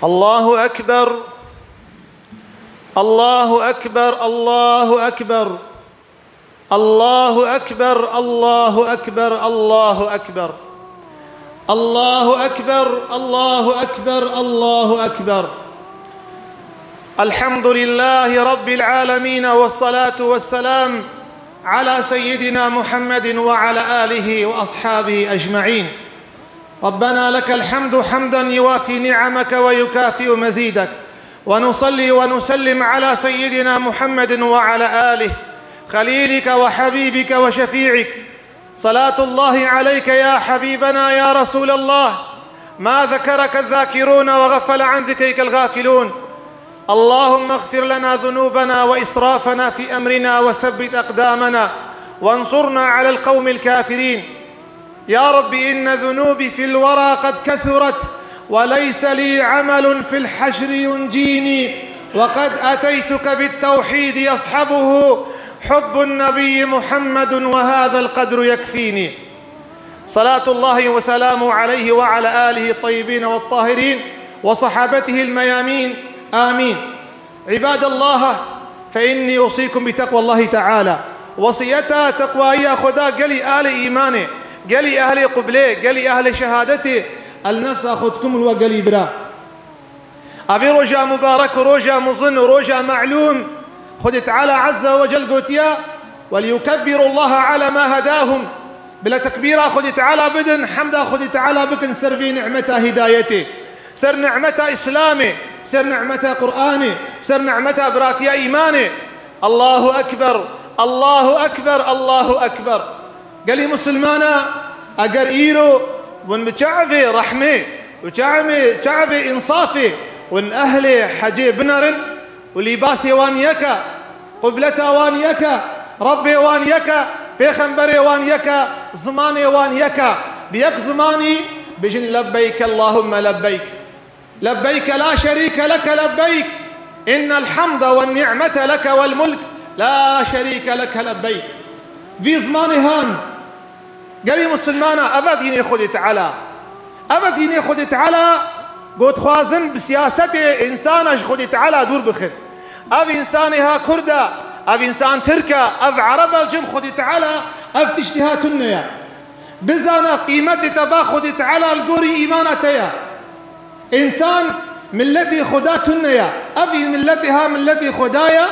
الله أكبر الله أكبر الله أكبر الله أكبر الله أكبر الله أكبر الله أكبر الله أكبر الله أكبر. الحمد لله رب العالمين، والصلاة والسلام على سيدنا محمد وعلى آله وأصحابه أجمعين. ربنا لك الحمد حمدا يوافي نعمك ويكافئ مزيدك، ونصلي ونسلم على سيدنا محمد وعلى آله خليلك وحبيبك وشفيعك. صلاة الله عليك يا حبيبنا يا رسول الله، ما ذكرك الذاكرون وغفل عن ذكرك الغافلون. اللهم اغفر لنا ذنوبنا وإسرافنا في أمرنا، وثبت أقدامنا، وانصرنا على القوم الكافرين. يا رب إن ذنوبي في الورى قد كثرت، وليس لي عمل في الحشر ينجيني، وقد أتيتك بالتوحيد يصحبه حب النبي محمد، وهذا القدر يكفيني. صلاة الله وسلامه عليه وعلى آله الطيبين والطاهرين وصحابته الميامين، آمين. عباد الله، فإني أوصيكم بتقوى الله تعالى. وصيتها تقوى يا خدا قلي أهل إيمانه، قلي أهل قبله، قلي أهل شهادته. النفس أخذكم وقلي برا أبي رجاء مبارك، رجاء مظن، رجاء معلوم. خذ تعالى عز وجل قوتيا وليكبروا الله على ما هداهم. بلا تكبير خذ تعالى بدن حمد، خذ تعالى بكن سر في نعمته هدايته، سر نعمته إسلامه، سر نعمته قرآنه، سر نعمته براتيا إيمانه. الله أكبر الله أكبر الله أكبر. قال لي مسلمانا أقر إيرو ونمتعفي رحمه وتعفي إنصافه، وان أهلي حجي بنرن ولباسي وانيكا، قبلته وانيكا، ربي وانيكا، بيخنبري وانيكا، زماني وانيكا. بيك زماني بجن لبيك اللهم لبيك، لبيك لا شريك لك لبيك، إن الحمد والنعمة لك والملك لا شريك لك لبيك. في زماني هان قال لي مسلمانا أبديني خذ تعالى، أبديني خذ تعالى. قلت خوازن بسياسته إنسانش خذ تعالى دور بخير. أف إنسانها كردا، أف إنسان تركا، أف عربا الجم خذ تعالى، أف تشتها تنيا بزانا قيمة تبا خذ تعالى القوري إيمانتيا. إنسان ملتي خدا تنيا، أف ملتها ملتي خدايا،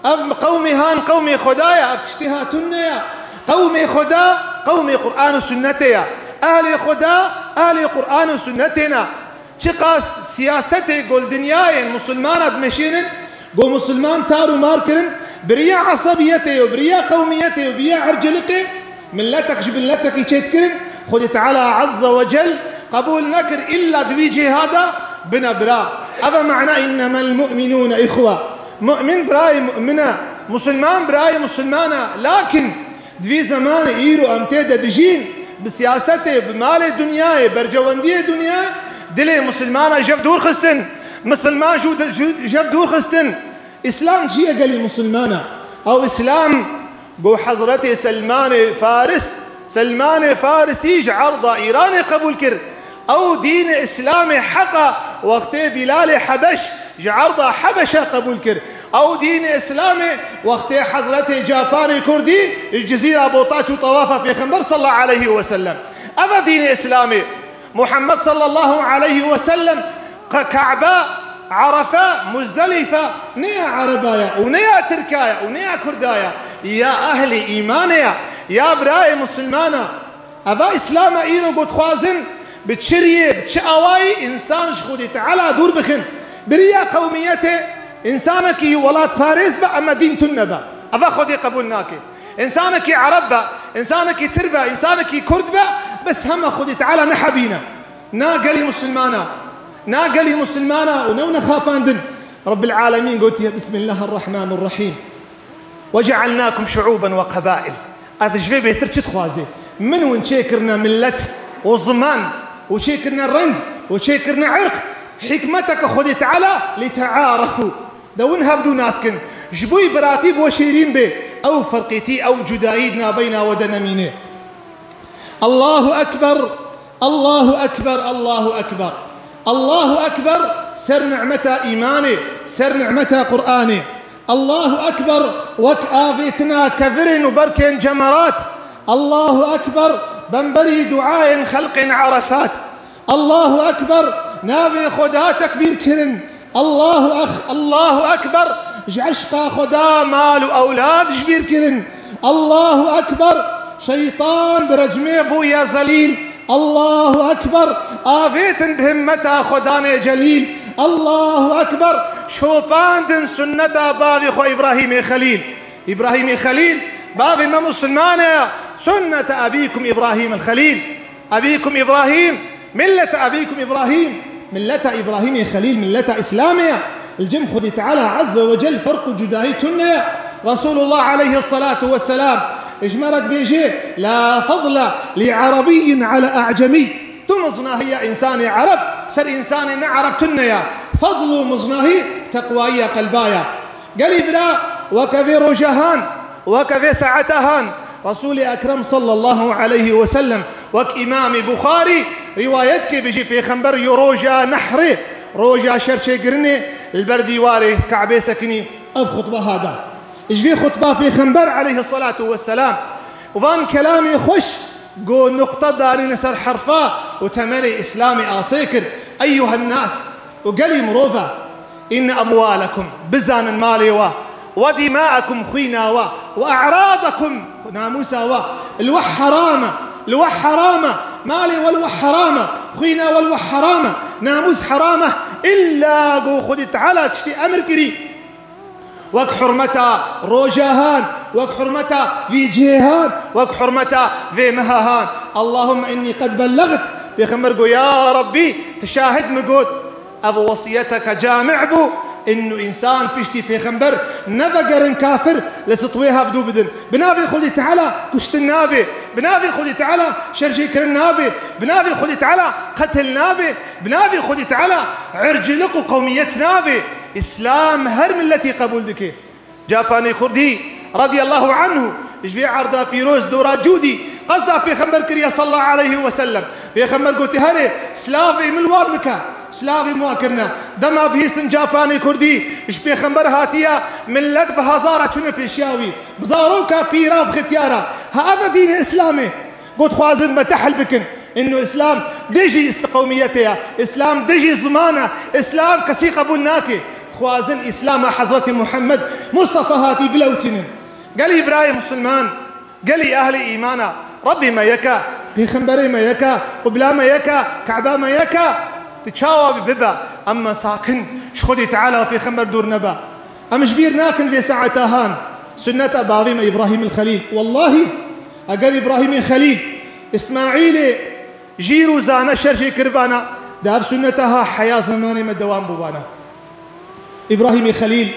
أف قومي هان قومي خدايا، أف تشتها تنيا. قومي خدا قومي قرآن وسنتيا، أهلي خدا أهلي قرآن وسنتنا. شقاس سياستي قول دنياي مسلمان مشينن، قول مسلمان تارو ماركرن بريا عصبيتي وبريا قوميتي وبريا عرجلقي ملتك جبلتك يتكرن. خذ تعالى عز وجل قبول نكر إلا دويجي هذا بنا برا. هذا معناه إنما المؤمنون إخوة، مؤمن براي مؤمنة، مسلمان براي مسلمانة. لكن دوي زمان إيرو أمتدى دجين بسياسته بمال الدنيا برجواندية الدنيا دلي مسلمان جف دور خستن، مسلمان جف دور خستن. إسلام جي قالي مسلمانة أو إسلام بو حضرتي سلمان فارس، سلمان فارسي عرض إيراني قبول كر، أو دين إسلامي حقا وقت بلال حبش جعرض حبشة قبول كر، أو دين إسلامي وقت حضرتي جاباني كردي الجزيرة بوطاتش وطوافة بيخنبر صلى الله عليه وسلم. أما دين إسلامي محمد صلى الله عليه وسلم كعبة عرفة مزدلفة نيا عربايا ونيا تركايا ونيا كردايا. يا أهلي إيمانيا يا براي مسلمانا أبا إسلام إيرو قد خوازن بتشريه بتشأواي إنسان شخودي تعالى دور بخن بريا قوميته. إنسانك ولاد باريس بقى أما دين تنبا أبا خودي قبولناك. إنسانك عربا، إنسانك تربا، إنسانك كردبا، بس هم خودي تعالى نحبينا ناقلي مسلمانا، ناقلي مسلمانا ونونا خاباندن. رب العالمين قلت يا بسم الله الرحمن الرحيم وجعلناكم شعوبا وقبائل. أتجفي بيترشت خوازي من وين شيكرنا ملت وزمان وشيكرنا رنج وشيكرنا عرق. حكمتك خذي تعالى لتعارفوا دون هبدو ناسكن جبوي براتيب وشيرين به أو فرقتي أو جدايدنا بين ودنمينه. الله أكبر الله أكبر الله أكبر. الله أكبر سر نعمته إيماني سر نعمته قرآني. الله أكبر وك آفيتنا كفرن وبركن جمرات. الله أكبر بنبري دعاء خلق عرفات. الله أكبر نافي خدا تكبير كرن. الله أكبر عشقا خدا مال وأولاد جبير كرن. الله أكبر شيطان برجمي بويا زليل. الله أكبر آفيتن بهمتا خداني جليل. الله أكبر شوباندن سنة بابي خو إبراهيم خليل. إبراهيم خليل بابي ما مسلمانة سنة أبيكم إبراهيم الخليل. أبيكم إبراهيم ملة أبيكم إبراهيم ملة إبراهيم خليل ملة إسلامية. الجم خذي تعالى عز وجل فرق جداهيتن. رسول الله عليه الصلاة والسلام اجمرت بيجي لا فضل لعربي على أعجمي. تمزنا هي إنسان عرب سر إنسان عرب تنيا فضل مزناهي تقوى قلبايا. قال برا وكفي رجهان وكفي سعتهان. رسول أكرم صلى الله عليه وسلم وك إمام بخاري روايتك بيجي بيخنبر يروجا نحري روجا شرشي قرني البردي واري كعبي سكني أف خطبة هذا إيش في خطبة بيخنبر عليه الصلاة والسلام وفان كلامي خوش قول نقطة داري نسر حرفا وتملي إسلامي آسيكر. أيها الناس وقالي مروفة إن أموالكم بزان مالي ودماءكم خينا وأعراضكم ناموسا الوح حرامة مالي والوح حرامة خينا والوح حرامة ناموس حرامة إلا قو خدت على تشتي أمر كري وك حرمتا روجاهان وك حرمتا في جيهان وك حرمتا في مهاهان. اللهم إني قد بلغت بيخمرقو يا ربي تشاهد مقود أبو وصيتك جامع بو إنه إنسان بيشتي بيخمبر نفقر كافر لسطويها بدو بدن بنابي خلي تعالى كشت النابي بنابي خلي تعالى شرشيكر النابي بنابي خلي تعالى قتل نابي بنابي خلي تعالى عرجلق قومية نابي. إسلام هر ملتي قبول دكي. جاباني كردي رضي الله عنه إجفي عرضا بيروز دورا جودي قصدا بيخمبر كريا صلى الله عليه وسلم بيخمبر قوتي هري سلافي ملوار مكا سلافي مواكرنا دما بيستن جاباني كردي إش بيخمبر هاتيا ملت بهزارة چونه بيشياوي بزاروكا بيرا بختيارا ها دين إسلامي قلت خوازن بتحل بكن إنه إسلام ديجي استقوميتها إسلام ديجي زمانة إسلام كسي قبول ناكي خوازن إسلام حضرة محمد مصطفى هاتي بلوتين. قال إبراهيم مسلمان قال أهل إيمانا ربي ما يكا بيخنبري ما يكا قبلا ما يكا كعبا ما يكا تتشاوى ببا أما ساكن شخدي تعالى وبيخنبر دور نبا أم شبير ناكن في ساعتهان سنة بابيم إبراهيم الخليل. والله أقل إبراهيم الخليل إسماعيل جيرو زانا شرشي كربانا داب سنتها حياة زماني ما الدوام بوانا. إبراهيم خليل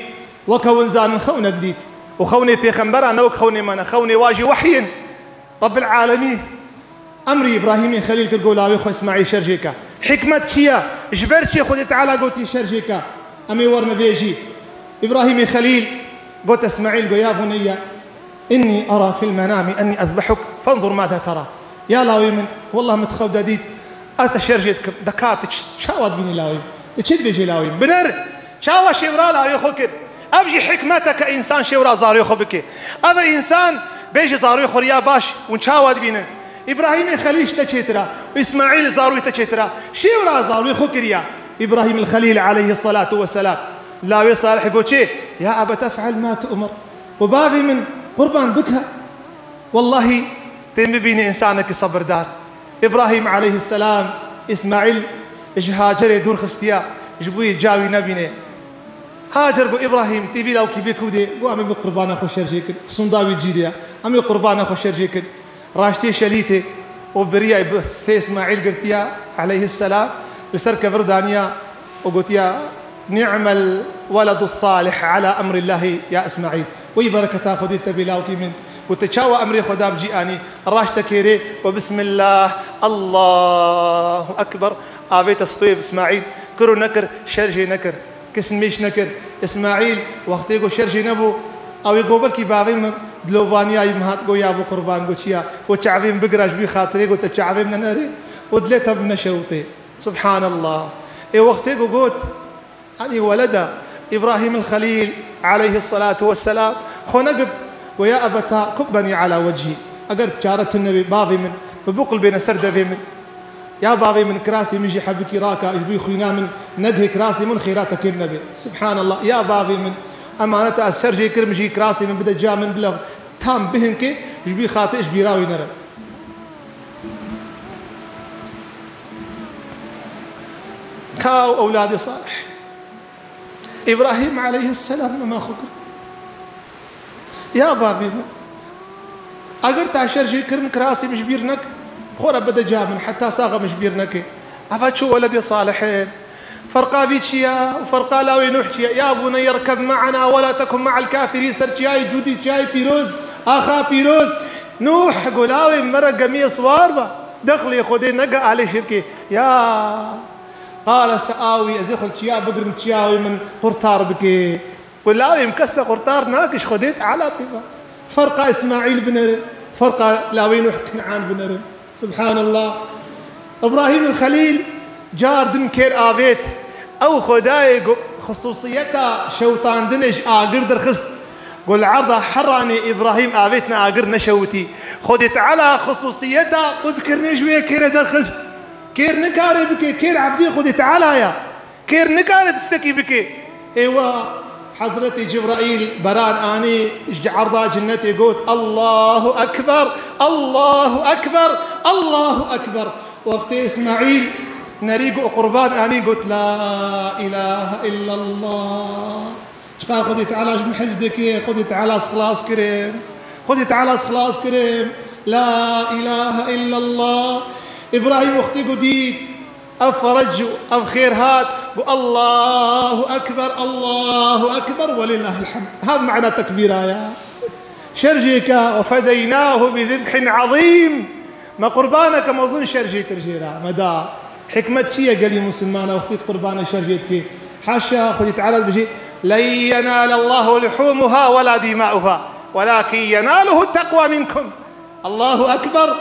وكون زان خونة جديد وخوني بيخنبر أنا وخوني مانا خوني واجي وحي رب العالمين. أمري إبراهيم خليل كرقولاوي خو إسماعيل شرشيكا حكمة شيا جبرتشي خذي تعالى قوتي شرشيكا أمي ورنا فيجي إبراهيم خليل قلت إسماعيل قو يا بني إني أرى في المنام أني أذبحك فانظر ماذا ترى. يا لاوي من والله متخود ديد أتشرجتك دكات تشاوت بني لاوي تشد بيجي لاوي بنر شاوى شورا لاوي خوكر أفجي حكمتك إنسان شورا زاري خو بك أبا إنسان بيجي زاري خو يا باش ونشاوت بينا. إبراهيم خليل تشيترا وإسماعيل زاروي تشيترا شورا زاري خو كريا. إبراهيم الخليل عليه الصلاة والسلام لاوي صالح قوتشي يا أبا تفعل ما تؤمر وبافي من قربان بكها. والله تم بيني إنسانك صبر دار. إبراهيم عليه السلام إسماعيل هاجر يدور خستيا جبوي جاوي نبيني هاجر قو إبراهيم تيفي لو كي بيكودي قو عمي قربان أخو شرجيكن صنداوي جيديا عمي قربان أخو شرجيكن راشتي شليتي وبريا بستي إسماعيل قرتيا عليه السلام لسركة فردانيا وقلتيا نعم الولد الصالح على أمر الله يا إسماعيل ويبركة خذي تبيلاوكي من وتشاوى أمري خدام جياني راشتا كيري وبسم الله الله أكبر آبيت الصطيب إسماعيل كرو نكر شرجي نكر كسميش نكر إسماعيل وقت يقول شرجي نبو أو يقول كي بابين دلوفانيا يمهات قو يا أبو قربان قو شيا وتشعفين بقراج بي خاطري قو تشعفين من ناري ودلتها بنشوتي. سبحان الله اي وقتي قلت اني ولد ابراهيم الخليل عليه الصلاه والسلام خو نقب ويا ابتا كبني على وجهي اقرت شارت النبي بابي من ببقل بين سرده في من يا بابي من كراسي مجي حبكي راكا اجبي خوينا من ندهي كراسي من خيراتك النبي سبحان الله يا بابي من امانه اسفرجي كرمجي كراسي من بدا جا من بلغ تام بهنكي اجبي خاطئ اجبي راوي نرى كاو اولادي صالح ابراهيم عليه السلام ما خكر يا بابي من اقرت اشرجي كرم كراسي مجبيرنك خورا بدا جا من حتى صاغه مجبيرنك عفاتشو ولدي صالحين فرقا بيتشيا وفرقا لاوي نوحشيا يا بني اركب معنا ولا تكن مع الكافرين سرتشاي جودي تشاي بيروز اخا بيروز نوح قلاوي مرة قميص واربا دخلي خدي نقا على شركي يا قال سآوي ازيخل تشيا بقرم تشياوي من قرطار بكي قلاوي مكسر قرطار ناقش خديت على بيبا فرقا اسماعيل بنرن فرقا لاوي نوح كنعان بنرن سبحان الله ابراهيم الخليل جار دم كير آبيت او خداي خصوصيتها شوطان دنج اقر درخص قل عرضه حراني ابراهيم آبيتنا اقر نشوتي خدت على خصوصيتها قلت كرني شويه كير درخص كير نكاري بكي كير عبدي خدت على يا كير نكاري تستكي بكي ايوا حضرتي جبرائيل بران اني عرضه جنتي قلت الله اكبر الله اكبر الله اكبر وقت اسماعيل نريق قربان اني قلت لا اله الا الله شقا خذي تعالى اجم حزدك خذي تعالى خلاص كريم خذي تعالى خلاص كريم لا اله الا الله ابراهيم اختي قديد افرج او خير هات الله اكبر الله اكبر ولله الحمد هذا معنى تكبيره يا شرجيك وفديناه بذبح عظيم ما قربانك ما اظن شرجيك رجيرا مدى حكمة شيء قال لي مسلمانة واختي قربان شرجيتك حاشا خذي تعالى بشيء لن ينال الله لحومها ولا دماؤها ولكن يناله التقوى منكم الله اكبر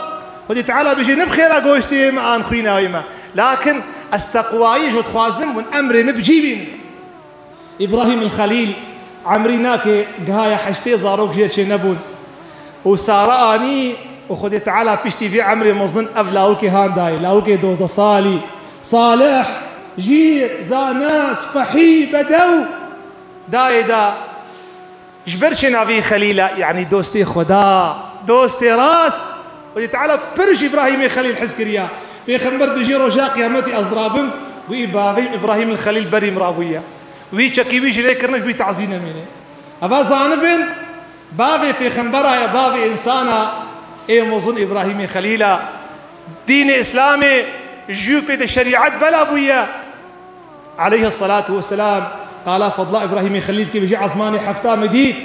خذي تعالى بشيء نبخير اقوشتي ما انخينا ويما لكن استقوايج وتخوازم من امري مبجيبين ابراهيم الخليل عمريناك قهايا حشتي زاروك جيتشي نبون وساراني وخذي تعالى بيشتي في عمري مظن ابلاوكي هانداي لاوكي دوز صالي صالح جير زاناس بحي بدو دايدا جبرشنا في خليله يعني دوستي خدا دوستي راست خذي تعالى برش ابراهيم خليل حسكريا في خمبر بجيرو جاق قيامتي ازرابم وابراهيم ابراهيم الخليل بري مرابويه وي تشكي ويش ليكرنش بتعزينا منه ابا زانبن بافي في خمبرا يا بافي انسانا اي مظن ابراهيم خليلا دين اسلامي جيوبي د شريعه بلا بويا عليه الصلاه والسلام قال فضل ابراهيم خليل كيف يجي عزماني حفتا مديد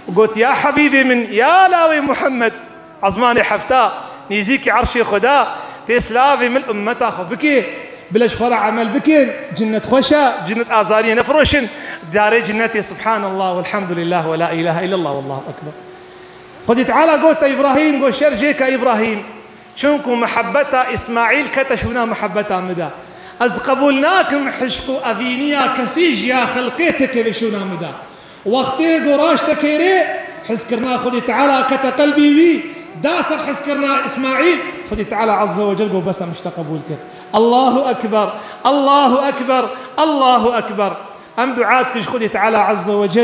وقلت يا حبيبي من يا لاوي محمد عزماني حفتا نيزيكي عرشي خدا تسلافي من امتا خو بكي بلاش فرع عمل بكين جنة خشا جنة آزارية نفروشن داري جنتي سبحان الله والحمد لله ولا إله إلا الله والله أكبر خذي تعالى قلت إبراهيم قل شرجيك إبراهيم شنكم محبتا إسماعيل كتشونا محبتا مدى أز قبولناكم حشقوا أفينيا كسيج يا خلقيتك بشونا مدى وقتي قراش تكيري حسكرنا خذي تعالى كتا قلبي وي داسر حسكرنا إسماعيل خذي تعالى عز وجل قل بس مش تقبولك الله أكبر الله أكبر الله أكبر أم دعاتك خذي تعالى عز وجل